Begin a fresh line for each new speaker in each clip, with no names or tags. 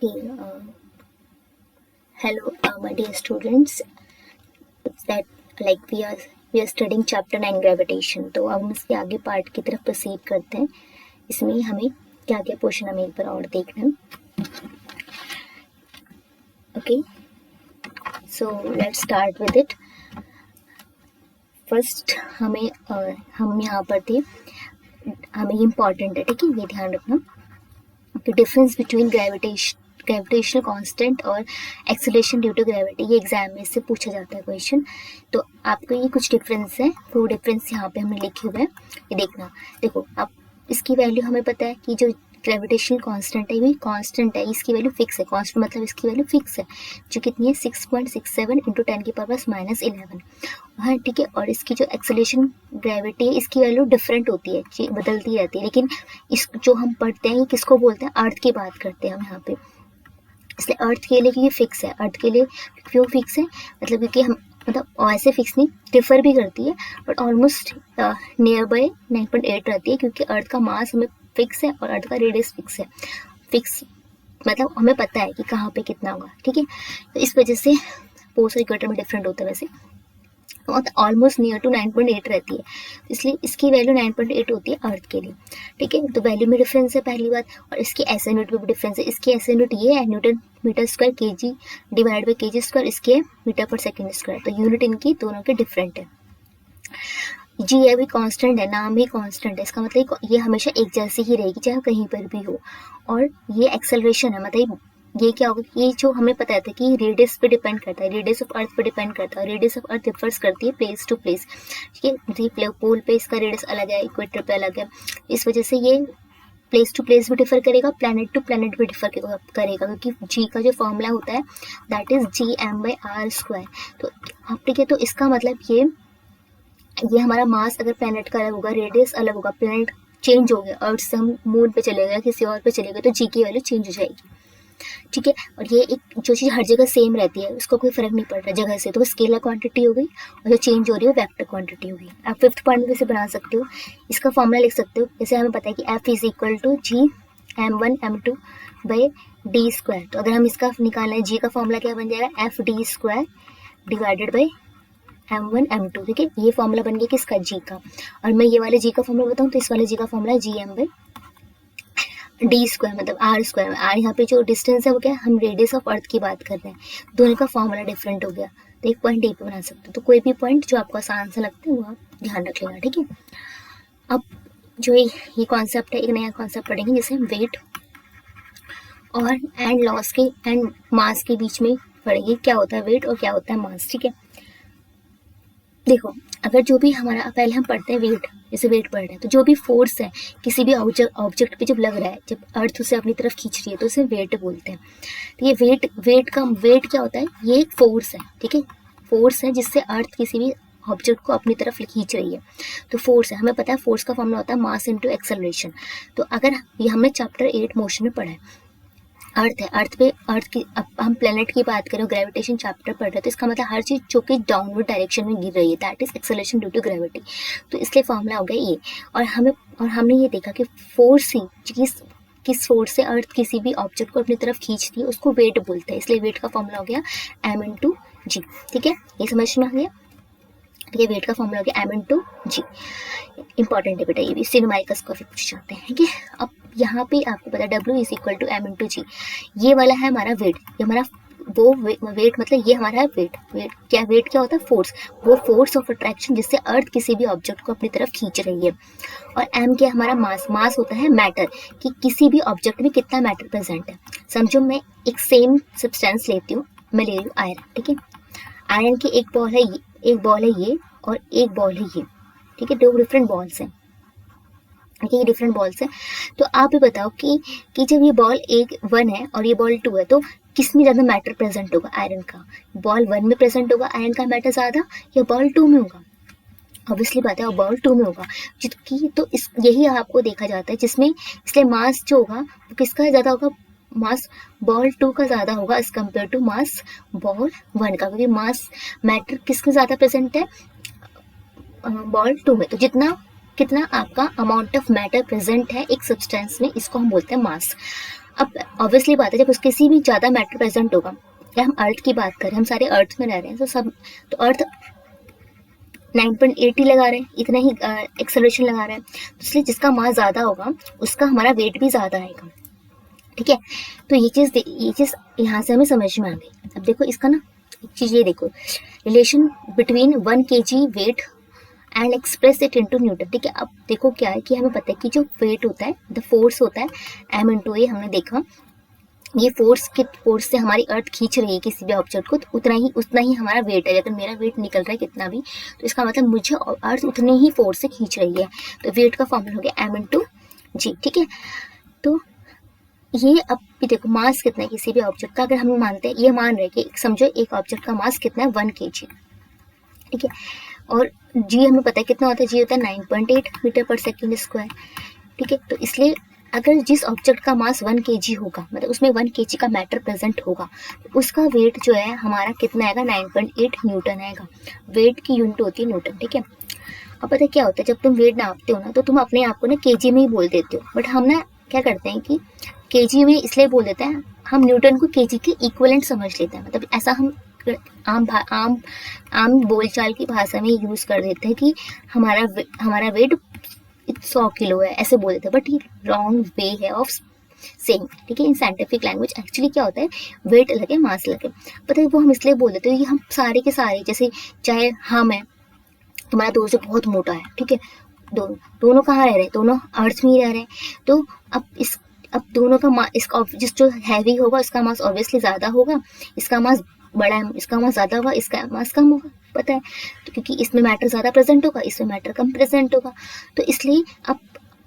Okay, hello, my dear students. That like we are studying chapter 9 gravitation. तो अब हम इसके आगे पार्ट की तरफ प्रोसीड करते हैं. इसमें हमें क्या क्या पोर्शन हमें एक बार और देखना है. Okay, so let's start with it. First हम यहाँ पर थे, हमें इम्पॉर्टेंट है, ठीक है, ये ध्यान रखना कि डिफरेंस बिटवीन ग्रेविटेशनल कांस्टेंट और एक्सेलरेशन ड्यू टू ग्रेविटी. ये एग्जाम में से पूछा जाता है क्वेश्चन. तो आपको ये कुछ डिफरेंस है, वो डिफरेंस यहाँ पे हमने लिखे हुए हैं, ये देखना. देखो, अब इसकी वैल्यू हमें पता है कि जो ग्रेविटेशनल कांस्टेंट है ये कांस्टेंट है, इसकी वैल्यू फिक्स है. कांस्टेंट मतलब इसकी वैल्यू फिक्स है, जो कितनी है 6.67 इंटू 10⁻⁻11. हाँ, ठीक है. और इसकी जो एक्सेलरेशन ग्रेविटी है इसकी वैल्यू डिफरेंट होती है, बदलती रहती है. लेकिन इस जो हम पढ़ते हैं ये किसको बोलते हैं, अर्थ की बात करते हैं हम यहाँ पे. इसलिए अर्थ के लिए ये फिक्स है. अर्थ के लिए क्यों फिक्स है, मतलब क्योंकि हम मतलब ऐसे फिक्स नहीं, डिफर भी करती है बट ऑलमोस्ट नियर बाय 9.8 रहती है, क्योंकि अर्थ का मास हमें फिक्स है और अर्थ का रेडियस फिक्स है. फिक्स मतलब हमें पता है कि कहाँ पे कितना होगा, ठीक है. तो इस वजह से पोल्स और इक्वेटर में डिफरेंट होता है वैसे, ऑलमोस्ट नियर टू 9.8 रहती है. इसलिए इसकी वैल्यू 9.8 होती है अर्थ के लिए, ठीक है. तो वैल्यू में डिफरेंस है पहली बात, और इसकी एसआई यूनिट में भी डिफरेंस है. इसकी एसआई यूनिट ये है newton metre square kg divide by kg square, इसके मीटर पर सेकेंड स्क्वायर. तो यूनिट इनकी दोनों के डिफरेंट है. जी ये भी कांस्टेंट है, नाम ही कांस्टेंट है, इसका मतलब ये हमेशा एक जैसी ही रहेगी चाहे कहीं पर भी हो. और ये एक्सेलरेशन है, मतलब ये क्या होगा, ये जो हमें पता था कि रेडियस पे डिपेंड करता है, रेडियस ऑफ अर्थ पे डिपेंड करता है. रेडियस ऑफ अर्थ डिफर्स करती है प्लेस टू प्लेस, ठीक है. पोल पे इसका रेडियस अलग है, इक्वेटर पे अलग है. इस वजह से ये प्लेस टू प्लेस भी डिफर करेगा, प्लैनेट टू प्लैनेट भी डिफर करेगा, क्योंकि जी का जो फॉर्मूला होता है दैट इज Gm/r². तो अब ठीक है, तो इसका मतलब ये हमारा मास अगर प्लैनेट का अलग होगा, रेडियस अलग होगा, प्लैनेट चेंज हो गया, अर्थ से हम मून पे चले गए, किसी और पे चले गए, तो जी की वैल्यू चेंज हो जाएगी, ठीक है. और ये एक जो चीज़ हर जगह सेम रहती है उसको कोई फर्क नहीं पड़ रहा जगह से, तो वो स्केलर क्वांटिटी हो गई, और जो चेंज हो रही है वेक्टर क्वांटिटी हो गई. आप फिफ्थ पॉइंट में से बना सकते हो, इसका फॉर्मूला लिख सकते हो. जैसे हमें पता है कि F is equal to Gm1m2/d². तो अगर हम इसका निकालना है, जी का फॉर्मूला क्या बन जाएगा, FD² डिवाइडेड बाई M1m2, ठीक है. ये फॉर्मूला बन गया किसका, जी का. और मैं ये वाले जी का फॉर्मूला बताऊँ तो इस वाले जी का फॉर्मूला Gm/d², मतलब r². आर यहाँ पे जो डिस्टेंस है वो क्या है, हम रेडियस ऑफ अर्थ की बात कर रहे हैं, दोनों का फॉर्मूला डिफरेंट हो गया. तो एक पॉइंट यहीं पे बना सकते हो. तो कोई भी पॉइंट जो आपको आसान सा लगता है वो आप ध्यान रख लेना, ठीक है. अब जो ये कॉन्सेप्ट है, एक नया कॉन्सेप्ट पढ़ेंगे जैसे वेट और एंड लॉस के एंड मास के बीच में पढ़ेंगे, क्या होता है वेट और क्या होता है मास, ठीक है. देखो, अगर जो भी हमारा पहले हम पढ़ते हैं वेट, जैसे वेट पढ़ रहे हैं, तो जो भी फोर्स है किसी भी ऑब्जेक्ट पे जब लग रहा है, जब अर्थ उसे अपनी तरफ खींच रही है, तो उसे वेट बोलते हैं. तो ये वेट क्या होता है, ये एक फोर्स है, ठीक है. फोर्स है जिससे अर्थ किसी भी ऑब्जेक्ट को अपनी तरफ खींच रही है, तो फोर्स है. हमें पता है फोर्स का फॉर्मूला होता है मास इनटू एक्सेलरेशन. तो अगर ये हमने चैप्टर 8 मोशन में पढ़ा है, अर्थ है, अर्थ की अब हम प्लेनेट की बात करें, ग्रेविटेशन चैप्टर पढ़ रहे हैं, तो इसका मतलब हर चीज़ जो कि डाउनवर्ड डायरेक्शन में गिर रही है that is acceleration due to gravity. तो इसलिए फॉर्मूला हो गया ये. और हमने ये देखा कि फोर्स ही किस फोर्स से अर्थ किसी भी ऑब्जेक्ट को अपनी तरफ खींचती है उसको वेट बोलते हैं. इसलिए वेट का फॉर्मूला हो गया M/g, ठीक है. ये समझ में आ गया, ठीक है. वेट का फॉर्मूला हो गया M/g. इंपॉर्टेंट है बेटा, ये भी सिनेमाइकस को भी पूछ जाते हैं, ठीक है. अब यहाँ पे आपको पता है W is equal to M/g. ये वाला है हमारा वेट, ये हमारा वो वेट मतलब ये हमारा है वेट. वेट क्या होता है, फोर्स, वो फोर्स ऑफ अट्रैक्शन जिससे अर्थ किसी भी ऑब्जेक्ट को अपनी तरफ खींच रही है. और M क्या हमारा मास होता है मैटर, कि किसी भी ऑब्जेक्ट में कितना मैटर प्रेजेंट है. समझो मैं एक सेम सब्सटेंस लेती हूँ, मैं ले रही हूँ आयरन, ठीक है. आयरन की एक बॉल है ये और एक बॉल है ये, ठीक है. दो डिफरेंट बॉल्स हैं, ये डिफरेंट बॉल्स हैं. तो आप ये बताओ कि जब ये बॉल 1 है और ये बॉल 2 है, तो किस में ज़्यादा मैटर प्रेजेंट होगा, आयरन का. बॉल 1 में प्रेजेंट होगा आयरन का मैटर ज़्यादा, या बॉल 2 में होगा. ऑब्वियसली बात है बॉल 2 में होगा, तो यही आपको देखा जाता है जिसमें, इसलिए मास जो होगा वो किसका ज़्यादा होगा, मास बॉल 2 का ज़्यादा होगा as compare to mass ball 1 का, क्योंकि मास मैटर किसमें ज़्यादा प्रेजेंट है, बॉल 2 में. तो कितना आपका अमाउंट ऑफ मैटर प्रेजेंट है एक सब्सटेंस में, इसको हम बोलते हैं मास. अब ऑब्वियसली बात है, जब उसके किसी भी ज़्यादा मैटर प्रेजेंट होगा, या हम अर्थ की बात करें, हम सारे अर्थ में रह रहे हैं, तो अर्थ 9.80 लगा रहे हैं, इतना ही एक्सेलरेशन लगा रहे हैं, तो इसलिए जिसका मास ज़्यादा होगा उसका हमारा वेट भी ज़्यादा आएगा, ठीक है। तो ये चीज़ यहाँ से हमें समझ में आ गई। अब देखो इसका ना एक चीज़ ये देखो, relation between 1 kg weight and express it into newton, ठीक है। अब देखो क्या है कि हमें पता है कि जो वेट होता है, द फोर्स होता है m इंटू ए, हमने देखा ये फोर्स से हमारी अर्थ खींच रही है किसी भी ऑब्जेक्ट को, तो उतना ही हमारा वेट है। अगर मेरा वेट निकल रहा है कितना भी, तो इसका मतलब मुझे अर्थ उतने ही फोर्स से खींच रही है। तो वेट का फॉर्मूला हो गया m इंटू जी, ठीक है। तो ये अब भी देखो मास कितना है किसी भी ऑब्जेक्ट का, अगर हम मानते हैं, ये मान रहे कि समझो एक ऑब्जेक्ट का मास कितना है 1 kg, ठीक है। और जी हमें पता है कितना होता है, जी होता है 9.8 मीटर पर सेकेंड स्क्वायर, ठीक है। तो इसलिए अगर जिस ऑब्जेक्ट का मास 1 kg होगा, मतलब उसमें 1 kg का मैटर प्रेजेंट होगा, तो उसका वेट जो है हमारा कितना आएगा, 9.8 न्यूटन आएगा। वेट की यूनिट होती है न्यूटन, ठीक है। अब पता है क्या होता है, जब तुम वेट नापते हो ना, तो तुम अपने आप को ना केजी में ही बोल देते हो, बट हम ना क्या करते हैं कि केजी में इसलिए बोल देते हैं, हम न्यूटन को केजी के इक्विवेलेंट समझ लेते हैं, मतलब ऐसा हम आम बोलचाल की भाषा में यूज कर देते हैं कि हमारा वेट 100 किलो है, ऐसे बोल देते हैं, बट ये रॉन्ग वे है ऑफ सेइंग, ठीक है। इन साइंटिफिक लैंग्वेज एक्चुअली क्या होता है, वेट अलग है, मास अलग है। पता है वो हम इसलिए बोल देते हैं कि हम सारे के सारे, जैसे चाहे हम है, तुम्हारा दोस्त बहुत मोटा है, ठीक है, दोनों कहाँ रह रहे हैं, दोनों अर्थ में ही रह रहे हैं। तो अब दोनों का इसका जिस जो हैवी होगा इसका मास ऑब्वियसली ज्यादा होगा, इसका मास बड़ा है, इसका मास ज्यादा होगा, इसका मास कम होगा, पता है। तो क्योंकि इसमें मैटर ज्यादा प्रेजेंट होगा, इसमें मैटर कम प्रेजेंट होगा, तो इसलिए अब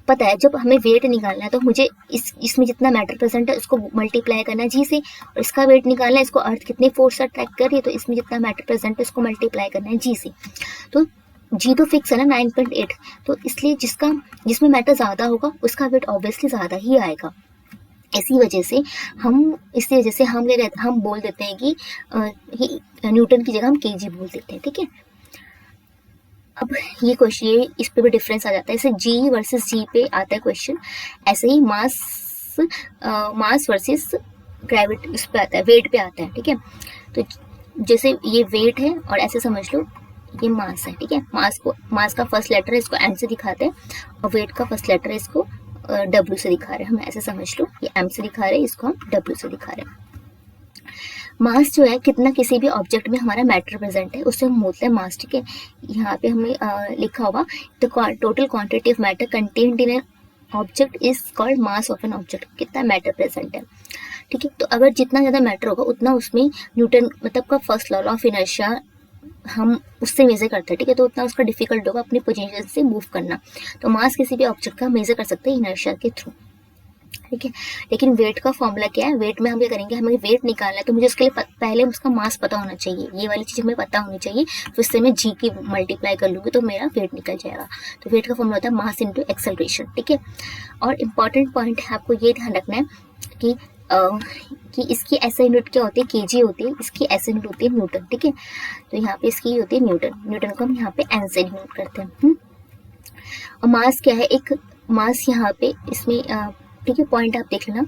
पता है जब हमें वेट निकालना है तो मुझे इसमें जितना मैटर प्रेजेंट है उसको मल्टीप्लाई करना है जी से, और इसका वेट निकालना है, इसको अर्थ कितने फोर्स से अट्रैक्ट कर रही है, तो इसमें जितना मैटर प्रेजेंट है उसको मल्टीप्लाई करना है जी से। तो जी तो फिक्स है ना 9.8, तो इसलिए जिसमें मैटर ज्यादा होगा उसका वेट ऑब्वियसली ज्यादा ही आएगा। इसी वजह से हम हम बोल देते हैं कि न्यूटन की जगह हम केजी बोल देते हैं, ठीक है। अब ये क्वेश्चन, ये इस पे भी डिफरेंस आ जाता है, जैसे जी वर्सेस जी पे आता है क्वेश्चन, ऐसे ही मास वर्सेस ग्रेविटी इस पे आता है, वेट पे आता है, ठीक है। तो जैसे ये वेट है और ऐसे समझ लो ये मास है, ठीक है। मास का फर्स्ट लेटर है, इसको एम से दिखाते हैं, और वेट का फर्स्ट लेटर है, इसको डब्ल्यू से दिखा रहे हैं, हम ऐसे समझ लो, ये एम से दिखा रहे हैं, इसको हम डब्ल्यू से दिखा रहे हैं। मास जो है कितना किसी भी ऑब्जेक्ट में हमारा मैटर प्रेजेंट है उससे हम बोलते हैं मास, ठीक है। यहाँ पे हमें लिखा होगा the total quantity of matter contained in an object is called mass of an object, कितना मैटर प्रेजेंट है, ठीक है। तो अगर जितना ज्यादा मैटर होगा उतना उसमें न्यूटन मतलब का फर्स्ट लॉ ऑफ इनर्शिया हम उससे मेजर करते हैं, ठीक है। तो उतना उसका डिफिकल्ट होगा अपनी पोजीशन से मूव करना, तो मास किसी भी ऑब्जेक्ट का मेजर कर सकते हैं इनर्शिया के थ्रू, ठीक है। लेकिन वेट का फॉर्मूला क्या है, वेट में हम क्या करेंगे, हमें वेट निकालना है तो मुझे उसके लिए पहले उसका मास पता होना चाहिए, ये वाली चीज हमें पता होनी चाहिए, तो इससे मैं जी की मल्टीप्लाई कर लूंगी तो मेरा वेट निकल जाएगा। तो वेट का फॉर्मूला होता है मास इंटू एक्सेलरेशन, ठीक है। और इम्पॉर्टेंट पॉइंट है, आपको ये ध्यान रखना है कि इसकी ऐसा यूनिट क्या होती है, केजी होती है, इसकी ऐसा यूनिट होती है न्यूटन, ठीक है। तो यहाँ पे इसकी होती है न्यूटन को हम यहाँ पे एन से डिनोट करते हैं। और मास क्या है, एक मास यहाँ पे इसमें ठीक है, पॉइंट आप देख लेना,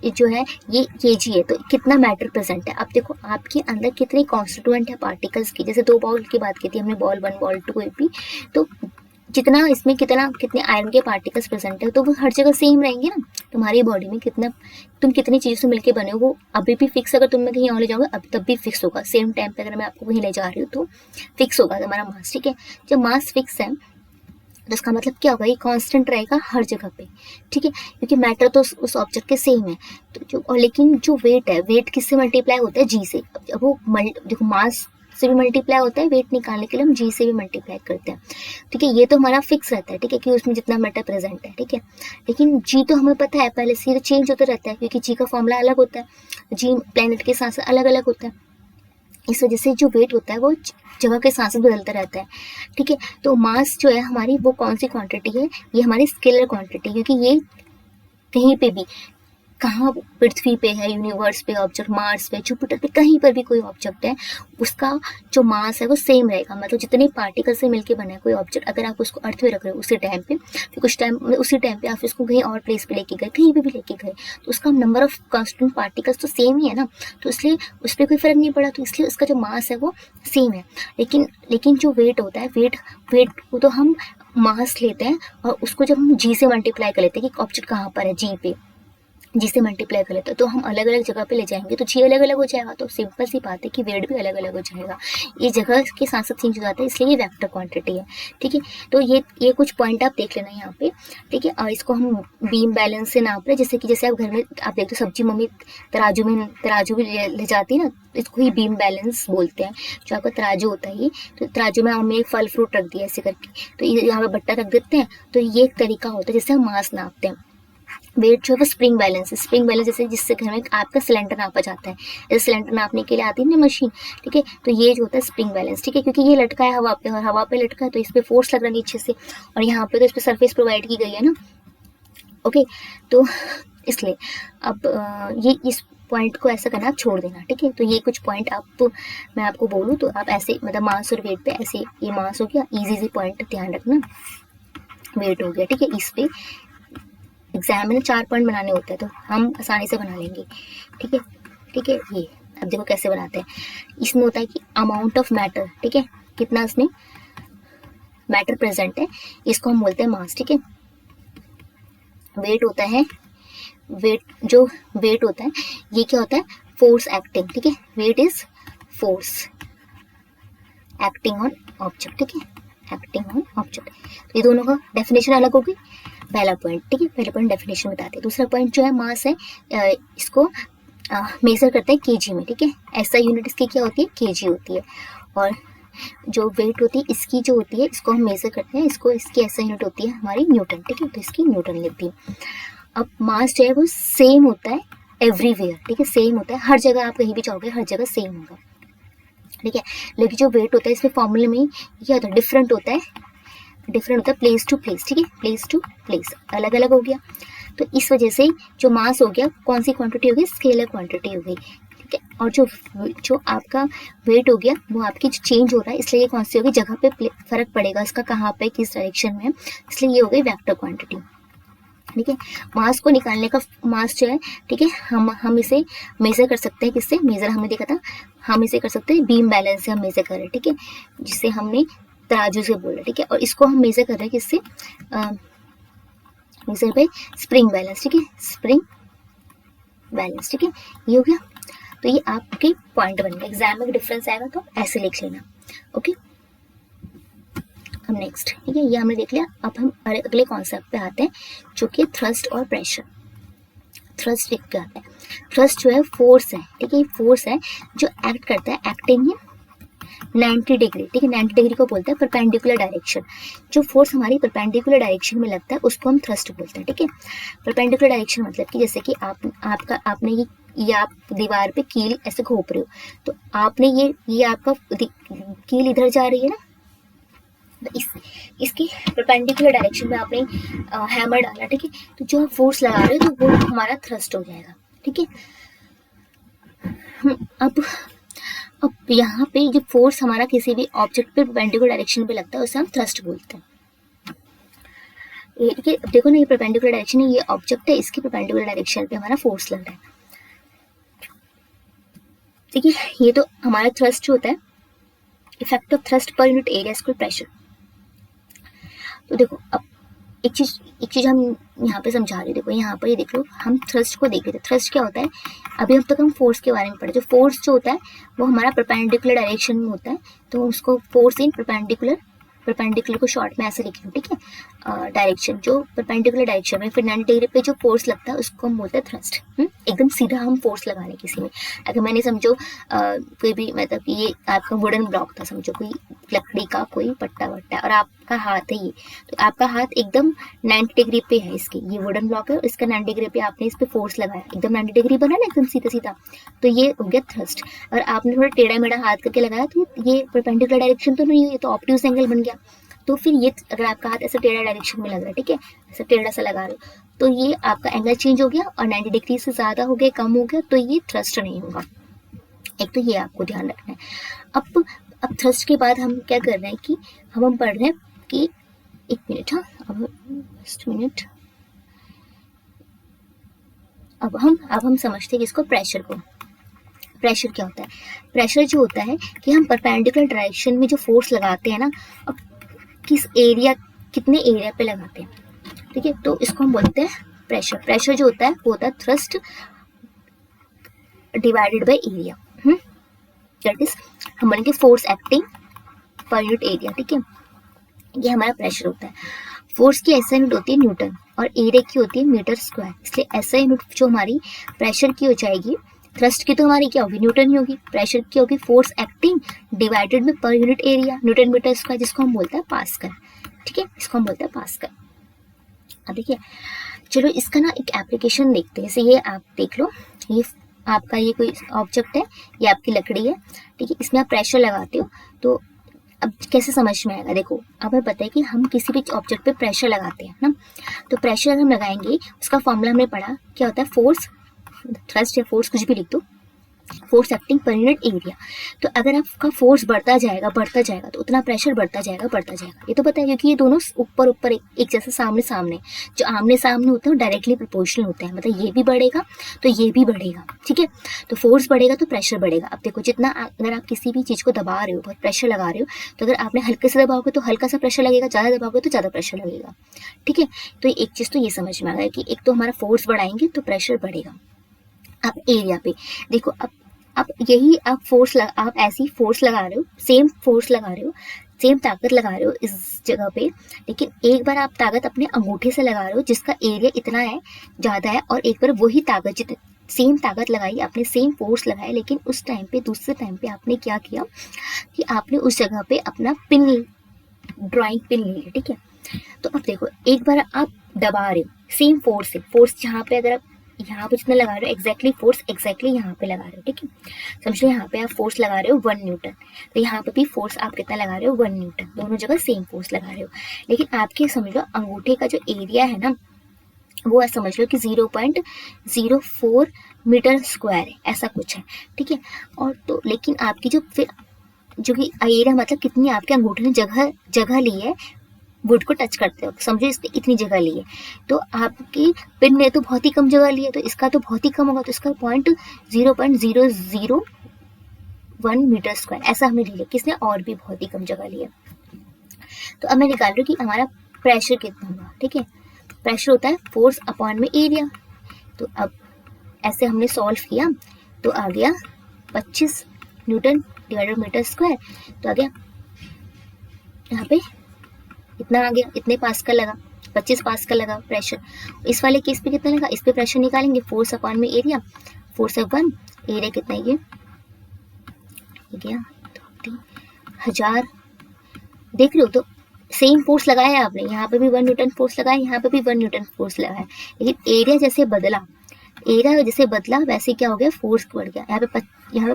ये जो है ये केजी है, तो कितना मैटर प्रेजेंट है। अब देखो आपके अंदर कितने कॉन्स्टिट्यूएंट है पार्टिकल्स की, जैसे 2 बॉल की बात की थी हमने, बॉल 1 बॉल 2 भी, तो जितना इसमें कितने आयरन के पार्टिकल्स प्रेजेंट है तो वो हर जगह सेम रहेंगे ना। तुम्हारी बॉडी में तुम कितनी चीज़ों से मिलकर बने हो वो अभी भी फिक्स, अगर तुम मैं कहीं और ले जाओगे अब तब भी फिक्स होगा, सेम टाइम पे अगर मैं आपको कहीं ले जा रही हूँ तो फिक्स होगा तुम्हारा मास, ठीक है। जब मास फिक्स है तो इसका मतलब क्या होगा, ये कांस्टेंट रहेगा हर जगह पे, ठीक है, क्योंकि मैटर तो उस ऑब्जेक्ट के सेम है। तो लेकिन जो वेट है, वेट किससे मल्टीप्लाई होता है, जी से। अब वो देखो मास से भी मल्टीप्लाई होता है, वेट निकालने के लिए हम जी से भी मल्टीप्लाई करते हैं, ठीक है। ये तो हमारा फिक्स रहता है, ठीक है, कि उसमें जितना मैटर प्रेजेंट है, ठीक है। लेकिन जी तो हमें पता है पहले से, तो चेंज होता रहता है क्योंकि जी का फॉर्मूला अलग होता है, जी प्लेनेट के साथ अलग अलग होता है, इस वजह से जो वेट होता है वो जगह के साथ बदलता रहता है, ठीक है। तो मास जो है हमारी वो कौन सी क्वांटिटी है, ये हमारी स्केलर क्वांटिटी, क्योंकि ये कहीं पे भी कहाँ पृथ्वी पे है, यूनिवर्स पे ऑब्जेक्ट, मार्स पे, जुपिटर पे, कहीं पर भी कोई ऑब्जेक्ट है, उसका जो मास है वो सेम रहेगा। मतलब जितने पार्टिकल से मिलके बना है कोई ऑब्जेक्ट, अगर आप उसको अर्थ पे रख रहे हो उसी टाइम पे, फिर कुछ टाइम उसी टाइम पे आप उसको कहीं और प्लेस पे लेके गए, कहीं पे भी लेके गए, तो उसका नंबर ऑफ कांस्टेंट पार्टिकल्स तो सेम ही है ना, तो इसलिए उस पर कोई फर्क नहीं पड़ा, तो इसलिए उसका जो मास है वो सेम है। लेकिन जो वेट होता है, वेट को तो हम मास लेते हैं और उसको जब हम जी से मल्टीप्लाई कर लेते हैं कि ऑब्जेक्ट कहाँ पर है, जी पे, जी से मल्टीप्लाई कर लेते हैं, तो हम अलग अलग जगह पे ले जाएंगे तो जी अलग अलग हो जाएगा, तो सिंपल सी बात है कि वेट भी अलग अलग हो जाएगा। ये जगह के साथ साथ चेंज हो जाता है, इसलिए ये वेक्टर क्वांटिटी है। ठीक है, तो ये कुछ पॉइंट आप देख लेना यहाँ पे। ठीक है, और इसको हम बीम बैलेंस से नाप रहे, जैसे आप घर में आप देखते हो सब्जी मम्मी तराजू भी ले जाती है ना, इसको ही बीम बैलेंस बोलते हैं। जो आपका तराजू होता है ये, तो तराजू में हमने एक फल फ्रूट रख दिया ऐसे करके, तो ये यहाँ पे बट्टा रख देते हैं, तो ये एक तरीका होता है जिससे हम मास नापते हैं। वेट जो है वो स्प्रिंग बैलेंस जैसे जिससे घर में आपका सिलेंडर नापा जाता है, जैसे सिलेंडर नापने के लिए आती है ना मशीन। ठीक है, तो ये जो होता है स्प्रिंग बैलेंस। ठीक है, क्योंकि ये लटका है हवा पे, और हवा पे लटका है तो इस पर फोर्स लग रहा है नीचे से, और यहाँ पे तो इस पर सरफेस प्रोवाइड की गई है ना। ओके, तो इसलिए अब ये इस पॉइंट को ऐसा करना, आप छोड़ देना। ठीक है, तो ये कुछ पॉइंट मैं आपको बोलूँ तो आप ऐसे, मतलब मास और वेट पे ऐसे, ये मास हो गया, इजी पॉइंट ध्यान रखना, वेट हो गया। ठीक है, इस पे एग्जाम में 4 पॉइंट बनाने होते हैं तो हम आसानी से बना लेंगे। ठीक है, ये अब देखो कैसे बनाते हैं। इसमें होता है कि अमाउंट ऑफ मैटर, ठीक है, कितना इसमें मैटर प्रेजेंट है, इसको हम बोलते हैं मास। ठीक है, वेट होता है, जो वेट होता है ये क्या होता है, फोर्स एक्टिंग। ठीक है, weight is force acting on object. ठीक है, एक्टिंग ऑन ऑब्जेक्ट। तो ये दोनों का डेफिनेशन अलग होगी, पहला पॉइंट। ठीक है, पहला पॉइंट डेफिनेशन बताते हैं। दूसरा पॉइंट जो है मास है, इसको मेजर करते हैं केजी में। ठीक है, ऐसा यूनिट इसकी क्या होती है, केजी होती है, और जो वेट होती है इसकी जो होती है, इसको हम मेजर करते हैं, इसकी ऐसा यूनिट होती है हमारी न्यूटन। ठीक है, तो इसकी न्यूटन लिखती है। अब मास जो है वो सेम होता है एवरीवेयर। ठीक है, सेम होता है हर जगह, आप कहीं भी जाओगे हर जगह सेम होगा। ठीक है, लेकिन जो वेट होता है इसमें फॉर्मूले में क्या होता है, डिफरेंट होता है प्लेस टू प्लेस। ठीक है, प्लेस टू प्लेस अलग अलग हो गया, तो इस वजह से जो मास हो गया, कौन सी क्वांटिटी हो गई, स्केलर क्वांटिटी हो गई। ठीक है, और जो आपका वेट हो गया वो आपकी जो चेंज हो रहा है, इसलिए ये कौन सी होगी, जगह पे फर्क पड़ेगा इसका, कहाँ पे किस डायरेक्शन में, इसलिए ये हो गई वेक्टर क्वांटिटी। ठीक है, मास को निकालने का, मास जो है, ठीक है, हम इसे मेजर कर सकते हैं, किससे मेजर हमने देखा था, हम इसे कर सकते हैं बीम बैलेंस से हम मेजर कर रहे हैं। ठीक है, जिसे हमने तराजू से बोला। ठीक है, और इसको हम मेजर कर रहे हैं किससे, मेजर पे स्प्रिंग बैलेंस। ठीक है, स्प्रिंग बैलेंस। ठीक है, ये हो गया, तो ये आपके पॉइंट बन गए। एग्जाम में डिफरेंस आएगा तो ऐसे लिख लेना। ओके, अब नेक्स्ट, ठीक है, ये हमने देख लिया। अब हम अगले कॉन्सेप्ट पे आते हैं, जो कि थ्रस्ट और प्रेशर। थ्रस्ट लिख के आता है, थ्रस्ट जो है फोर्स है। ठीक है, फोर्स है जो एक्ट करता है, एक्टिंग है 90 डिग्री। ठीक है, 90 डिग्री को बोलते हैं परपेंडिकुलर डायरेक्शन। जो फोर्स हमारी परपेंडिकुलर डायरेक्शन में लगता है उसको हम थ्रस्ट बोलते हैं। ठीक है, परपेंडिकुलर डायरेक्शन मतलब कि जैसे कि आपने ये आप दीवार पे कील ऐसे घोप रहे हो, तो आपने ये आपका कील इधर जा रही है ना, तो इसकी परपेंडिकुलर डायरेक्शन में आपने हैमर डाला। ठीक है, तो जो आप फोर्स लगा रहे हो तो वो हमारा थ्रस्ट हो जाएगा। ठीक है, अब यहाँ पे जो फोर्स हमारा किसी भी ऑब्जेक्ट पे परपेंडिकुलर डायरेक्शन पे लगता है उसे हम थ्रस्ट बोलते हैं। ठीक है, देखो ना, ये परपेंडिकुलर डायरेक्शन है, ये ऑब्जेक्ट है, इसकी परपेंडिकुलर डायरेक्शन पे हमारा फोर्स लग रहा है। ठीक है, ये तो हमारा थ्रस्ट होता है, इफेक्ट ऑफ थ्रस्ट पर यूनिट एरिया इक्वल प्रेशर। तो देखो, अब एक चीज हम यहाँ पे समझा रहे हैं। देखो यहाँ पर ये देख लो, हम थ्रस्ट को देख रहे थे। थ्रस्ट क्या होता है, अभी अब तक हम फोर्स के बारे में पढ़े। जो फोर्स जो होता है वो हमारा परपेंडिकुलर डायरेक्शन में होता है, तो उसको फोर्स इन परपेंडिकुलर को शॉर्ट में ऐसे लिख लो। ठीक है, डायरेक्शन जो परपेंडिकुलर डायरेक्शन में, फिर 90 डिग्री पे जो फोर्स लगता है उसको हम बोलते हैं थ्रस्ट। एकदम सीधा हम फोर्स लगा रहे किसी में। अगर मैंने समझो कोई भी, मतलब ये आपका वुडन ब्लॉक था, समझो कोई लकड़ी का कोई पट्टा वट्टा, और आपका हाथ है ये, तो आपका हाथ एकदम 90 डिग्री पे है, इसकी ये वुडन ब्लॉक है, इसका 90 डिग्री पे आपने इस पे फोर्स लगाया, एकदम 90 डिग्री बना ना, एकदम सीधा सीधा, तो ये हो गया थ्रस्ट। और आपने थोड़ा टेढ़ा मेढ़ा हाथ करके लगाया तो ये परपेंडिकुलर डायरेक्शन तो नहीं हुई, ये तो ऑब्ट्यूज एंगल बन गया, तो फिर ये अगर आपका हाथ ऐसे टेढ़ा डायरेक्शन में लग रहा है, ठीक है, ऐसे टेढ़ा सा लगा रहे हो, तो ये आपका एंगल चेंज हो गया और 90 डिग्री से ज़्यादा हो गया, कम हो गया, तो ये थ्रस्ट नहीं होगा। एक तो ये आपको ध्यान रखना है। अब थ्रस्ट के बाद हम क्या कर रहे हैं कि हम पढ़ रहे हैं कि एक मिनट, हाँ अब जस्ट मिनट, अब हम समझते हैं कि इसको प्रेशर को। प्रेशर क्या होता है? प्रेशर जो होता है कि हम परपेंडिकुलर डायरेक्शन में जो फोर्स लगाते हैं ना, अब कितने एरिया पे लगाते हैं, ठीक है, तो इसको हम बोलते हैं प्रेशर। प्रेशर जो होता है वो होता है thrust divided by area, that is हम बोलेंगे फोर्स एक्टिंग पर यूनिट एरिया, ठीक है, ये हमारा प्रेशर होता है। फोर्स की ऐसा यूनिट होती है न्यूटन और एरिया की होती है मीटर स्क्वायर, इसलिए ऐसा यूनिट जो हमारी प्रेशर की हो जाएगी, थ्रस्ट की तो हमारी क्या होगी, न्यूटन ही होगी, प्रेशर की होगी force acting divided by per unit area, newton metre square, जिसको हम बोलते हैं पास्कल, ठीक है, इसको हम बोलते हैं पास्कल। अब देखिए, चलो इसका ना एक एप्लीकेशन देखते हैं। जैसे ये आप देख लो, ये आपका ये कोई ऑब्जेक्ट है, ये आपकी लकड़ी है, ठीक है, इसमें आप प्रेशर लगाते हो, तो अब कैसे समझ में आएगा? देखो, अब हमें पता है कि हम किसी भी ऑब्जेक्ट पे प्रेशर लगाते हैं ना, तो प्रेशर अगर हम लगाएंगे, उसका फॉर्मूला हमने पढ़ा, क्या होता है, फोर्स, थ्रस्ट या फोर्स कुछ भी लिख दो, फोर्स एक्टिंग पर यूनिट एरिया। तो अगर आपका फोर्स बढ़ता जाएगा तो उतना प्रेशर बढ़ता जाएगा, ये तो पता है, क्योंकि ये दोनों ऊपर ऊपर एक जैसे सामने सामने, जो आमने सामने होते हैं डायरेक्टली प्रोपोर्शनल होते हैं, मतलब ये भी बढ़ेगा तो ये भी बढ़ेगा, ठीक है, तो फोर्स बढ़ेगा तो प्रेशर बढ़ेगा। अब देखो, जितना अगर आप किसी भी चीज़ को दबा रहे हो, बहुत प्रेशर लगा रहे हो, तो अगर आपने हल्के से दबाओगे तो हल्का सा प्रेशर लगेगा, ज़्यादा दबाओगे तो ज़्यादा प्रेशर लगेगा, ठीक है। तो एक चीज़ तो ये समझ में आ गया कि एक तो हमारा फोर्स बढ़ाएंगे तो प्रेशर बढ़ेगा। अब एरिया पे देखो, अब यही आप ऐसी फोर्स लगा रहे हो, सेम फोर्स लगा रहे हो, सेम ताकत लगा रहे हो इस जगह पे, लेकिन एक बार आप ताकत अपने अंगूठे से लगा रहे हो जिसका एरिया इतना है, ज़्यादा है, और एक बार वही ताकत सेम ताकत लगाई आपने, सेम फोर्स लगाया, लेकिन उस टाइम पे, दूसरे टाइम पे आपने क्या किया कि आपने उस जगह पे अपना ड्राइंग पिन ले लिया, ठीक है। तो अब देखो, एक बार आप दबा रहे हो सेम फोर्स से, फोर्स जहाँ पे अगर आप यहाँ पे जितना लगा रहे हो एग्जैक्टली फोर्स एग्जैक्टली यहाँ पे लगा रहे हो, ठीक है, समझ लो यहाँ पे आप फोर्स लगा रहे हो 1 न्यूटन, तो यहाँ पे भी फोर्स आप कितना लगा रहे हो 1 न्यूटन, दोनों जगह सेम फोर्स लगा रहे हो, लेकिन आपके समझ लो अंगूठे का जो एरिया है ना, वो समझ लो कि 0.04 मीटर स्क्वायर है, ऐसा कुछ है, ठीक है। और तो लेकिन आपकी जो कि एरिया मतलब कितनी आपके अंगूठे ने जगह ली है वुड को टच करते हो, समझो इसने इतनी जगह ली है, तो आपकी पिन ने तो बहुत ही कम जगह ली है, तो इसका तो बहुत ही कम होगा, तो इसका 0.001 मीटर स्क्वायर ऐसा हमने लिया, किसने और भी बहुत ही कम जगह लिया। तो अब मैं निकाल रही हूँ कि हमारा प्रेशर कितना होगा, ठीक है, प्रेशर होता है फोर्स अपॉन में एरिया। तो अब ऐसे हमने सॉल्व किया तो आ गया 25 न्यूटन डिवाइडेड मीटर स्क्वायर, तो आ गया यहाँ पे इतना आ गया, इतने पास्कल लगा, 25 पास्कल लगा प्रेशर। इस वाले केस पे कितना लगा, इस पे प्रेशर निकालेंगे, फोर्स अपॉन में एरिया, फोर्स ऑफ 1, एरिया कितना ये गया 1000, देख लो, तो सेम फोर्स लगाया है आपने, यहाँ पे भी 1 न्यूटन फोर्स लगाया, यहाँ पे भी 1 न्यूटन फोर्स लगाया, लेकिन एरिया जैसे बदला वैसे क्या हो गया, फोर्स बढ़ गया। यहाँ पे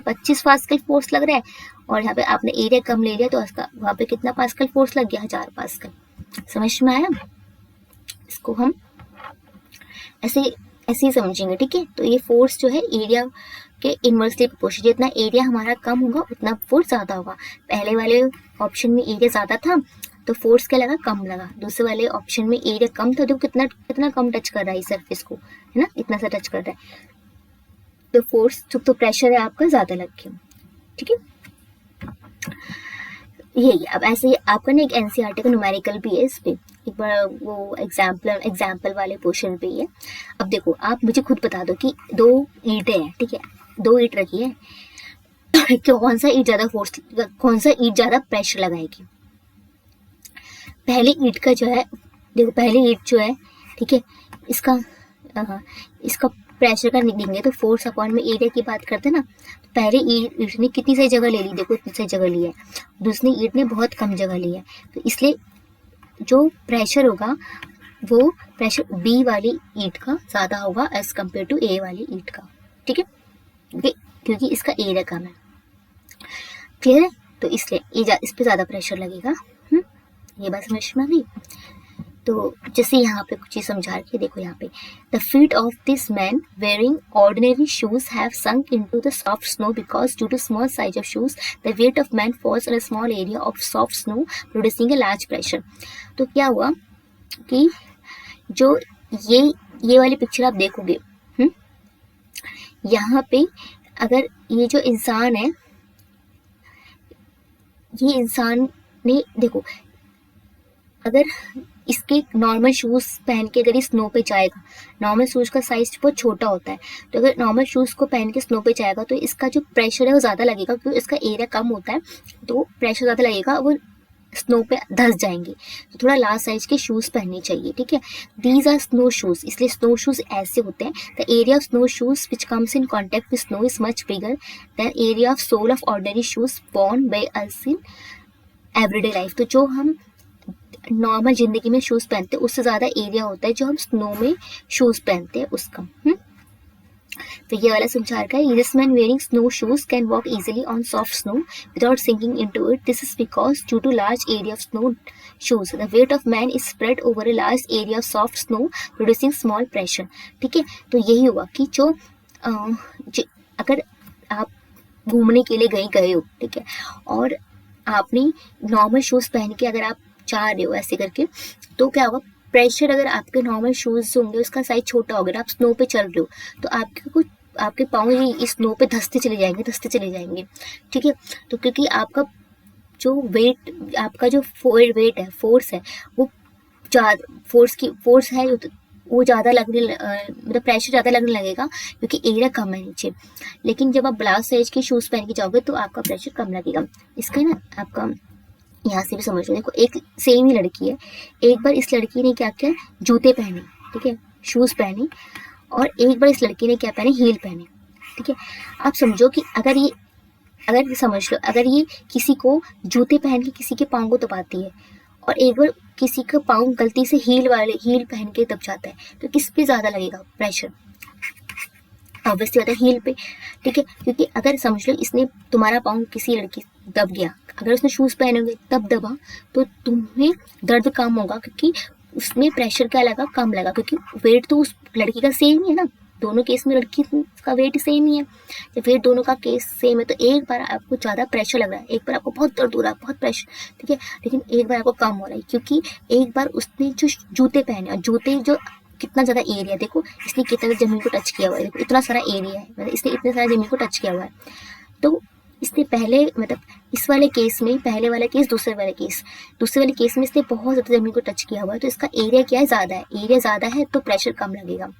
25 पास्कल फोर्स लग रहा है और यहाँ पे आपने एरिया कम ले लिया, तो उसका वहाँ पे कितना पास्कल फोर्स लग गया, 1000 पास्कल। समझ में आया? इसको हम ऐसे ही समझेंगे, ठीक है। तो ये फोर्स जो है एरिया के इनवर्सली प्रोपोर्शनल, जितना एरिया हमारा कम होगा उतना फोर्स ज़्यादा होगा। पहले वाले ऑप्शन में एरिया ज़्यादा था तो फोर्स क्या लगा, कम लगा। दूसरे वाले ऑप्शन में एरिया कम था, तो कितना कम टच कर रहा है सरफेस को, है ना, इतना सा टच कर रहा है, तो फोर्स तो प्रेशर है आपका ज़्यादा लग गया, ठीक है। यही अब ऐसे ही आपका ना एक एनसीईआरटी का न्यूमेरिकल भी है, इस पे एक बार वो एग्जाम्पल वाले पोर्शन पे ही है। अब देखो, आप मुझे खुद बता दो कि 2 ईंटें हैं, ठीक है, 2 ईंट रखी है, कौन सा ईंट ज़्यादा प्रेशर लगाएगी। पहली ईंट का जो है, देखो पहली ईंट जो है, ठीक है, इसका प्रेशर का लिखेंगे तो फोर्स अपॉन में एरिया की बात करते हैं ना, तो पहले ईंट ने कितनी सारी जगह ले ली, देखो इतनी सारी जगह ली है, दूसरी ईंट ने बहुत कम जगह ली है, तो इसलिए जो प्रेशर होगा वो प्रेशर बी वाली ईंट का ज़्यादा होगा एज कम्पेयर टू ए वाली ईंट का, ठीक है, क्योंकि इसका एरिया कम है। क्लियर है? तो इसलिए इस पे ज़्यादा प्रेशर लगेगा, ये बात समझ में आ गई। तो जैसे यहाँ पे कुछ चीज समझा रखी है, देखो यहाँ पे the feet of this man wearing ordinary shoes have sunk into the soft snow because due to small size of shoes the weight of man falls on a small area of soft snow producing a large pressure। तो क्या हुआ कि जो ये वाली picture आप देखोगे, यहाँ पे अगर ये जो इंसान है, ये इंसान ने देखो अगर इसके नॉर्मल शूज पहन के अगर ये स्नो पे जाएगा, नॉर्मल शूज का साइज बहुत छोटा होता है, तो अगर नॉर्मल शूज को पहन के स्नो पे जाएगा तो इसका जो प्रेशर है वो ज़्यादा लगेगा, क्योंकि इसका एरिया कम होता है तो प्रेशर ज़्यादा लगेगा, वो स्नो पे धंस जाएंगे। तो थोड़ा लार्ज साइज के शूज पहनने चाहिए, ठीक है। दीज आर स्नो शूज, इसलिए स्नो शूज ऐसे होते हैं। The area of snow shoes which comes in contact with snow is much bigger than area of sole of ordinary shoes worn by us in everyday life. तो जो हम normal जिंदगी में shoes पहनते हैं उससे ज्यादा एरिया होता है जो हम स्नो में शूज पहनते हैं उसका। तो ये वाला समझा रखा है, this man wearing snow shoes can walk easily on soft snow without sinking into it. This is because due to large area of snow shoes the weight of man is spread over a large area of soft snow producing small pressure. ठीक है, तो यही हुआ कि जो अगर आप घूमने के लिए गए हो, ठीक है, और आपने नॉर्मल शूज पहन के अगर आप जा रहे हो ऐसे करके, तो क्या होगा, प्रेशर अगर आपके नॉर्मल शूज होंगे उसका साइज छोटा होगा, आप स्नो पे चल रहे हो तो आपके पाँव ही इस स्नो पे धंसते चले जाएंगे, ठीक है। तो क्योंकि आपका जो वेट, आपका जो वेट है, फोर्स है, वो फोर्स है वो ज़्यादा लगने मतलब प्रेशर ज़्यादा लगने लगेगा क्योंकि एरिया कम है नीचे। लेकिन जब आप लार्ज साइज के शूज़ पहन के जाओगे तो आपका प्रेशर कम लगेगा। इसका ना आपका यहाँ से भी समझ लो, देखो एक सेम ही लड़की है, एक बार इस लड़की ने क्या किया, जूते पहने, ठीक है, शूज़ पहने, और एक बार इस लड़की ने क्या पहने, हील पहने, ठीक है। आप समझो कि अगर समझ लो, अगर ये किसी को जूते पहन के किसी के पाँव को दबाती है और एक बार किसी का पाँव गलती से हील पहन के दब जाता है, तो किस पे ज़्यादा लगेगा प्रेशर? ऑब्वियसली होता है हील पे, ठीक है। क्योंकि अगर समझ लो इसने तुम्हारा पाँव किसी लड़की दब गया, अगर उसने शूज़ पहने होंगे तब दबा, तो तुम्हें दर्द कम होगा क्योंकि उसमें प्रेशर क्या लगा, कम लगा, क्योंकि वेट तो उस लड़की का सेम ही है ना, दोनों केस में लड़की का वेट सेम ही है। जब वेट दोनों का केस सेम है तो एक बार आपको ज़्यादा प्रेशर लग रहा है, एक बार आपको बहुत दर्द हो रहा है, बहुत प्रेशर, ठीक है, लेकिन एक बार आपको कम हो रहा है क्योंकि एक बार उसने जो जूते पहने, और जूते जो कितना ज़्यादा एरिया, देखो इसने कितना ज़मीन को टच किया हुआ है, देखो इतना सारा एरिया है, मतलब इसने इतने सारा ज़मीन को टच किया हुआ है। तो इसने पहले, मतलब इस वाले केस में पहले वाला केस, दूसरे वाले केस में इसने बहुत ज़्यादा ज़मीन को टच किया हुआ है, तो इसका एरिया क्या है, ज़्यादा है, एरिया ज़्यादा है तो प्रेशर कम लगेगा।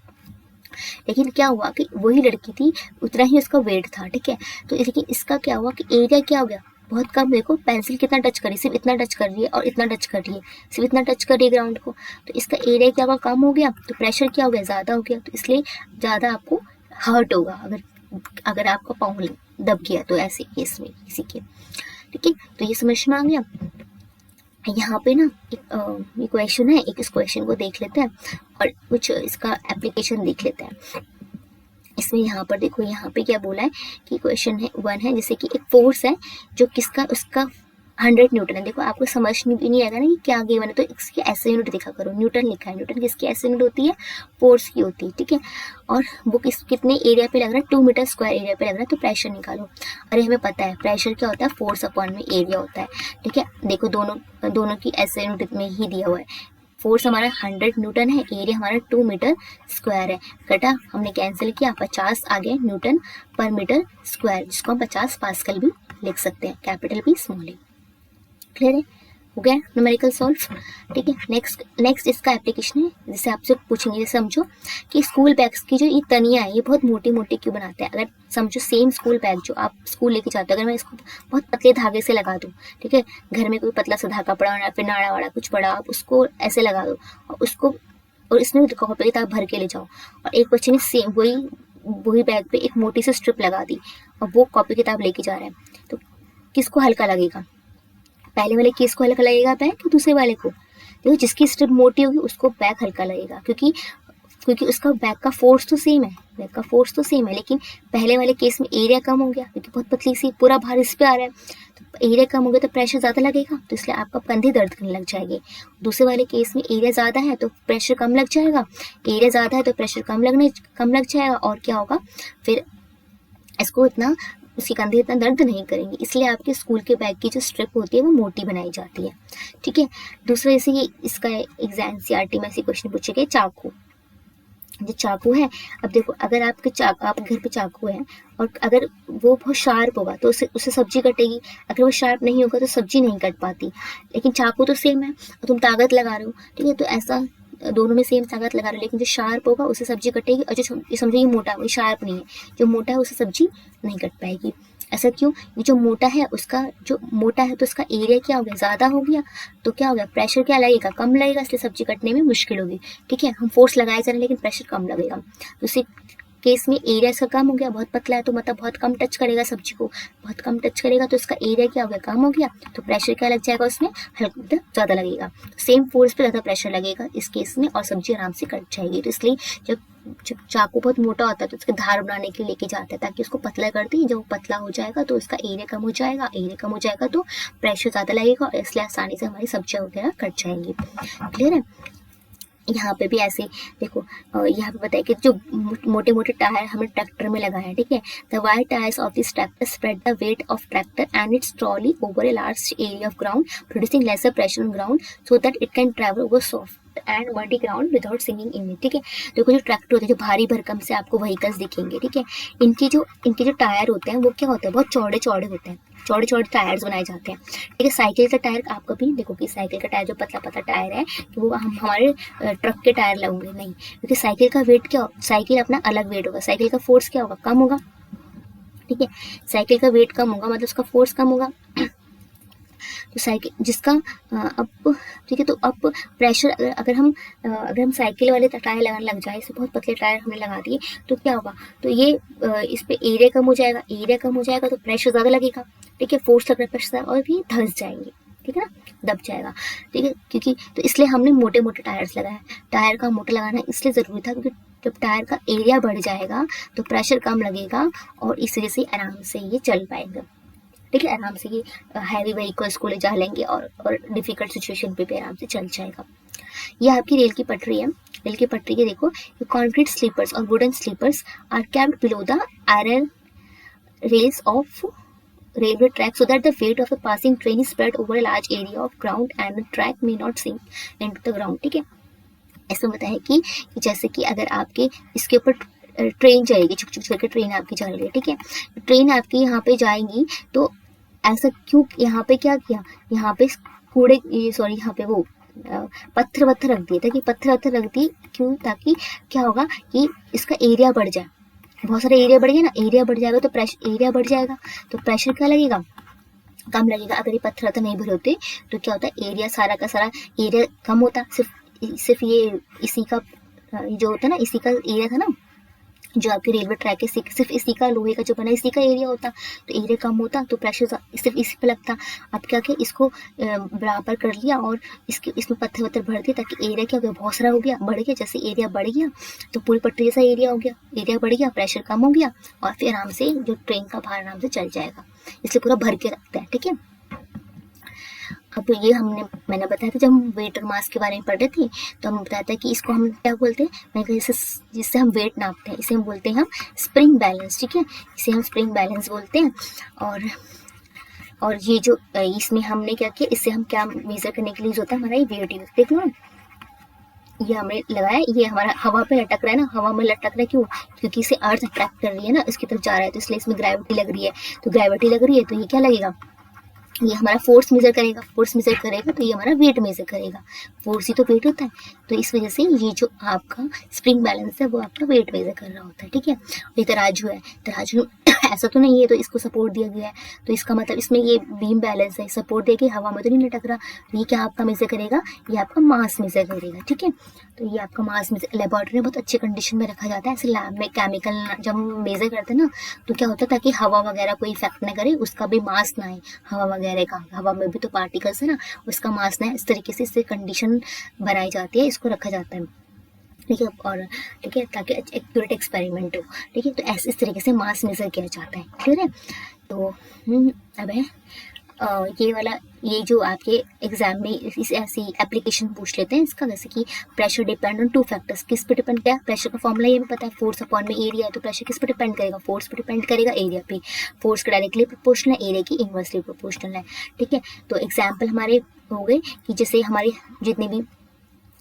लेकिन क्या हुआ कि वही लड़की थी, उतना ही उसका वेट था, ठीक है, तो लेकिन इसका क्या हुआ कि एरिया क्या हो गया, बहुत कम। देखो पेंसिल कितना टच कर रही है, सिर्फ इतना टच कर रही है, और इतना टच कर रही है, सिर्फ इतना टच कर रही है ग्राउंड को, तो इसका एरिया क्या हुआ, कम हो गया, तो प्रेशर क्या हो गया, ज़्यादा हो गया, तो इसलिए ज़्यादा आपको हर्ट होगा अगर आपका पाँव दब गया तो ऐसे केस में किसी के, ठीक है। तो ये समझ में आ गया। यहाँ पे ना ये क्वेश्चन है, एक इस क्वेश्चन को देख लेते हैं और कुछ इसका एप्लीकेशन देख लेते हैं। इसमें यहाँ पर देखो, यहाँ पे क्या बोला है कि क्वेश्चन है 1 है, जैसे कि एक फोर्स है जो किसका, उसका 100 न्यूटन है। देखो आपको समझ नहीं आएगा ना कि क्या गिवन है, तो इसकी ऐसे यूनिट देखा करो, न्यूटन लिखा है, न्यूटन किसकी ऐसे यूनिट होती है, फोर्स की होती है, ठीक है। और वो कितने एरिया पे लग रहा है, 2 मीटर स्क्वायर एरिया पे लग रहा है, तो प्रेशर निकालो। अरे हमें पता है प्रेशर क्या होता है, फोर्स अपॉन में एरिया होता है, ठीक है। देखो दोनों की ऐसे यूनिट में ही दिया हुआ है, फोर्स हमारा 100 न्यूटन है, एरिया हमारा 2 मीटर स्क्वायर है, कटा हमने कैंसिल किया, 50 आ गया न्यूटन पर मीटर स्क्वायर, जिसको हम 50 पास्कल भी लिख सकते हैं, कैपिटल भी स्मॉल है। क्लियर है, हो गया न्यूमेरिकल सॉल्व, ठीक है। नेक्स्ट इसका एप्लीकेशन है, जैसे आपसे पूछेंगे, जैसे समझो कि स्कूल बैग्स की जो ये तनियाँ है ये बहुत मोटी मोटी क्यों बनाते हैं। अगर समझो सेम स्कूल बैग जो आप स्कूल लेके जाते हो, अगर मैं इसको बहुत पतले धागे से लगा दूँ, ठीक है, घर में कोई पतला सा धागा पड़ा या फिर नाड़ा वाड़ा कुछ पड़ा, आप उसको ऐसे लगा दो और इसमें कॉपी किताब भर के ले जाओ, और एक बच्चे ने सेम वही बैग पे एक मोटी सी स्ट्रिप लगा दी और वो कॉपी किताब लेके जा रहा है, तो किसको हल्का लगेगा, पहले वाले केस को हल्का लगेगा बैग कि दूसरे वाले को? देखो जिसकी स्ट्रिप मोटी होगी उसको बैग हल्का लगेगा, क्योंकि उसका बैग का फोर्स तो सेम है, लेकिन पहले वाले केस में एरिया कम हो गया क्योंकि बहुत पतली सी, पूरा भार इस पे आ रहा है, तो एरिया कम हो गया तो प्रेशर ज़्यादा लगेगा, तो इसलिए आपका कंधे दर्द करने लग जाएंगे। दूसरे वाले केस में एरिया ज़्यादा है तो प्रेशर कम लग जाएगा, एरिया ज़्यादा है तो प्रेशर कम लग जाएगा, और क्या होगा फिर इसको इतना उसके कंधे इतना दर्द नहीं करेंगे। इसलिए आपके स्कूल के बैग की जो स्ट्रिप होती है वो मोटी बनाई जाती है, ठीक है। दूसरा जैसे कि इसका एग्जाम एनसीईआरटी में ऐसे क्वेश्चन पूछे गए, चाकू। जो चाकू है, अब देखो अगर आपके घर पे चाकू है और अगर वो बहुत शार्प होगा तो उससे सब्जी कटेगी, अगर वो शार्प नहीं होगा तो सब्जी नहीं कट पाती। लेकिन चाकू तो सेम है और तुम ताकत लगा रहे हो, ठीक है, तो ऐसा दोनों में सेम ताकत लगा रहे हो, लेकिन जो शार्प होगा उससे सब्जी कटेगी, और जो समझो ये मोटा है वो शार्प नहीं है, जो मोटा है उससे सब्जी नहीं कट पाएगी। ऐसा क्यों? ये जो मोटा है तो उसका एरिया क्या हो गया, ज़्यादा हो गया, तो क्या हो गया, प्रेशर क्या लगेगा, कम लगेगा, इसलिए सब्जी कटने में मुश्किल होगी, ठीक है। हम फोर्स लगाए जा रहे हैं लेकिन प्रेशर कम लगेगा। दूसरे केस में एरिया इसका कम हो गया, बहुत पतला है तो मतलब बहुत कम टच करेगा सब्जी को, बहुत कम टच करेगा तो इसका एरिया क्या हो गया, कम हो गया, तो प्रेशर क्या लग जाएगा उसमें, हल्का मतलब ज़्यादा लगेगा। सेम फोर्स पे ज़्यादा प्रेशर लगेगा इस केस में और सब्जी आराम से कट जाएगी। तो इसलिए जब चाकू बहुत मोटा होता है तो उसके धार बनाने के लिए लेके जाता है ताकि उसको पतला कर दी, जब वो पतला हो जाएगा तो इसका एरिया कम हो जाएगा, एरिया कम हो जाएगा तो प्रेशर ज़्यादा लगेगा और इसलिए आसानी से हमारी सब्जियाँ वगैरह कट जाएंगी। क्लियर है? यहाँ पे भी ऐसे देखो, यहाँ पे बताया कि जो मोटे मोटे टायर हमें ट्रैक्टर में लगाए हैं, ठीक है। The wide tyres of this tractor spread the weight of tractor and its trolley over a large area of ground producing lesser pressure on ground so that it can travel over soft and muddy ground without sinking in it, ठीक है। देखो जो tractor होते हैं, जो भारी भरकम से आपको व्हीकल्स दिखेंगे, ठीक है, इनके जो टायर होते हैं वो क्या होते हैं, बहुत चौड़े चौड़े होते हैं, चौड़े चौड़े टायर्स बनाए जाते हैं, ठीक है। साइकिल का टायर आप कभी देखो कि साइकिल का टायर जो पतला पतला टायर है कि वो हम हमारे ट्रक के टायर लगेंगे नहीं, क्योंकि साइकिल का वेट क्या, साइकिल अपना अलग वेट होगा, साइकिल का फोर्स क्या होगा, कम होगा, ठीक है। साइकिल का वेट कम होगा मतलब उसका फोर्स कम होगा, तो साइकिल जिसका अब ठीक है, तो अब प्रेशर अगर हम साइकिल वाले टायर लगाने लग जाए, इसे बहुत पतले टायर हमने लगा दिए तो क्या होगा, तो ये इस पे एरिया कम हो जाएगा, एरिया कम हो जाएगा तो प्रेशर ज़्यादा लगेगा, ठीक है, फोर्स लग रहा है प्रेशर और भी धंस जाएंगे, ठीक है ना, दब जाएगा, ठीक है। क्योंकि तो इसलिए हमने मोटे मोटे टायर्स लगाए। टायर का मोटा लगाना इसलिए ज़रूरी था क्योंकि जब टायर का एरिया बढ़ जाएगा तो प्रेशर कम लगेगा और इस वजह से आराम से ये चल पाएगा, ठीक है, आराम से ये हैवी व्हीकल्स को ले जा लेंगे और डिफिकल्ट सिचुएशन पे भी आराम से चल जाएगा। ये आपकी रेल की पटरी है, रेल की पटरी के देखो कॉन्क्रीट स्लीपर्स और wooden sleepers are kept below the iron rails of railway track so that the weight of a passing train is spread over a large area of ground and the track may not sink into the ground, ठीक है। ऐसा बताया कि जैसे कि अगर आपके इसके ऊपर ट्रेन जाएगी, छुक छुक करके ट्रेन आपकी जा रही है, ठीक है, ट्रेन आपकी यहाँ पे जाएगी तो ऐसा क्यों, यहाँ पे क्या किया, यहाँ पे कूड़े यहाँ पे वो पत्थर वत्थर रख दिए, ताकि पत्थर वत्थर रख दिए क्यों, ताकि क्या होगा कि इसका एरिया बढ़ जाए, बहुत सारा एरिया बढ़ गया ना, एरिया बढ़ जाएगा तो प्रेशर, एरिया बढ़ जाएगा तो प्रेशर क्या लगेगा, कम लगेगा। अगर ये पत्थर वत्थर नहीं भरे होते तो क्या होता है, एरिया सारा का सारा एरिया कम होता, सिर्फ ये इसी का जो होता है ना, इसी का एरिया था ना, जो आपके रेलवे ट्रैक है सिर्फ इसी का लोहे का जो बना इसी का एरिया होता, तो एरिया कम होता तो प्रेशर सिर्फ इसी पे लगता। अब क्या किया, इसको बराबर कर लिया और इसमें पत्थर वत्थर भर दिए ताकि एरिया क्या हो गया, बहुत सारा हो गया, बढ़ गया, जैसे एरिया बढ़ गया तो पूरी पटरी जैसा एरिया हो गया, एरिया बढ़ गया, प्रेशर कम हो गया और फिर आराम से जो ट्रेन का भार आराम से चल जाएगा, इसलिए पूरा भर के रखता है, ठीक है। अब ये मैंने बताया था जब हम वेट और मास के बारे में पढ़ रहे थे तो हम बताया था कि इसको हम क्या बोलते हैं, मैंने कहा जिससे हम वेट नापते हैं इसे हम बोलते हैं हम स्प्रिंग बैलेंस, ठीक है, इसे हम स्प्रिंग बैलेंस बोलते हैं। और ये जो इसमें हमने क्या किया, इससे हम क्या मेजर करने के लिए होता है हमारा ये वेट यूज, देख लो ये हमने लगाया, ये हमारा हवा पे लटक रहा है ना, हवा में लटक रहा है क्यों, क्योंकि इसे अर्थ अट्रैक्ट कर रही है ना, इसकी तरफ जा रहा है तो इसलिए इसमें ग्रेविटी लग रही है, तो ग्रेविटी लग रही है तो ये क्या लगेगा, ये हमारा फोर्स मेजर करेगा, फोर्स मेजर करेगा तो ये हमारा वेट मेजर करेगा, फोर्स ही तो वेट होता है, तो इस वजह से ये जो आपका स्प्रिंग बैलेंस है वो आपका वेट मेजर कर रहा होता है, ठीक है। ये तराजू है, तराजू ऐसा तो नहीं है तो इसको सपोर्ट दिया गया है, तो इसका मतलब इसमें ये बीम बैलेंस है, सपोर्ट देके हवा में तो नहीं लटक रहा, ये क्या आपका मेजर करेगा, ये आपका मास मेजर करेगा, ठीक है। तो ये आपका मास मेजर लेबोरेटरी में बहुत अच्छे कंडीशन में रखा जाता है, ऐसे लैब में केमिकल जब हम मेजर करते हैं ना तो क्या होता है, ताकि हवा वगैरह कोई इफेक्ट ना करे, उसका भी मास ना आए, हवा वगैरह का, हवा में भी तो पार्टिकल्स है ना, उसका मास ना है, इस तरीके से इससे कंडीशन बनाई जाती है, इसको रखा जाता है, ठीक है। और ठीक है, ताकि एक्यूरेट एक्सपेरिमेंट हो, ठीक है, तो ऐसे इस तरीके से मास मेजर किया जाता है, क्लियर है। तो अब है ये वाला, ये जो आपके एग्जाम में इस ऐसी एप्लीकेशन पूछ लेते हैं इसका, जैसे कि pressure depend on two factors, किस पे डिपेंड किया, प्रेशर का फॉर्मूला ये भी पता है, फोर्स अपॉन में एरिया है, तो प्रेशर किस पे डिपेंड करेगा, फोर्स पे डिपेंड करेगा, एरिया पे। फोर्स का डायरेक्टली प्रोपोर्शनल है, एरिया की इनवर्सली प्रोपोर्शनल है, ठीक है। तो एग्जाम्पल हमारे हो गए कि जैसे हमारी जितने भी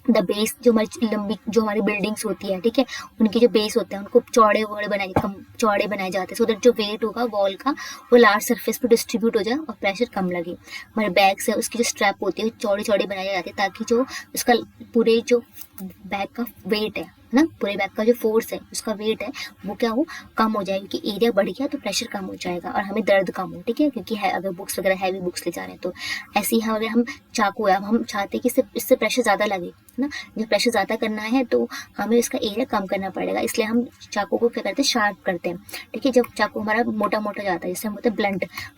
द बेस, जो हमारी लंबी जो हमारी बिल्डिंग्स होती है, ठीक है, उनके जो बेस होते हैं उनको चौड़े वौड़े बनाए, कम चौड़े बनाए जाते हैं, सो दैट जो वेट होगा वॉल का वो लार्ज सरफेस पे डिस्ट्रीब्यूट हो जाए और प्रेशर कम लगे। हमारे बैग्स है उसकी जो स्ट्रैप होती है चौड़ी चौड़ी बनाई जाती है ताकि जो उसका पूरे जो बैग का वेट है ना, पूरे बैग का जो फोर्स है उसका वेट है वो क्या हो, कम हो जाए, क्योंकि एरिया बढ़ गया तो प्रेशर कम हो जाएगा और हमें दर्द कम हो, ठीक है, क्योंकि है अगर बुक्स वगैरह हैवी बुक्स ले जा रहे हैं तो। ऐसे ही अगर हम चाकू है, अब हम चाहते हैं कि इससे प्रेशर ज़्यादा लगे ना, जब प्रेशर ज़्यादा करना है तो हमें इसका एरिया कम करना पड़ेगा, इसलिए हम चाकू को क्या करते हैं, शार्प करते हैं, ठीक है। जब चाकू हमारा मोटा मोटा जाता है, जैसे हम बोलते हैं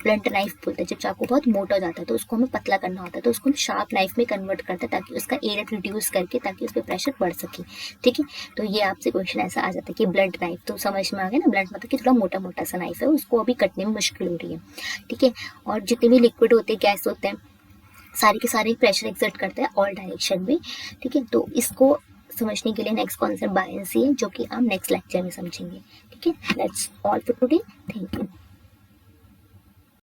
ब्लंट नाइफ बोलते हैं, जब चाकू बहुत मोटा हो जाता है तो उसको हमें पतला करना होता है, तो उसको हम शार्प नाइफ में कन्वर्ट करते हैं ताकि उसका एरिया रिड्यूस करके ताकि उस पर प्रेशर बढ़ सके, ठीक है। तो ये आपसे क्वेश्चन ऐसा आ जाता है कि ब्लंट नाइफ, तो समझ में आ गया ना, ब्लंट मतलब कि थोड़ा मोटा मोटा सा नाइफ है, उसको अभी कटने में मुश्किल हो रही है, ठीक है। और जितने भी लिक्विड होते हैं, गैस होते हैं, सारे के सारे प्रेशर एक्सर्ट करते हैं ऑल डायरेक्शन में, ठीक है। तो इसको समझने के लिए नेक्स्ट कॉन्सेप्ट बायंसी है जो कि हम नेक्स्ट लेक्चर में समझेंगे, ठीक है। That's all for today, thank you.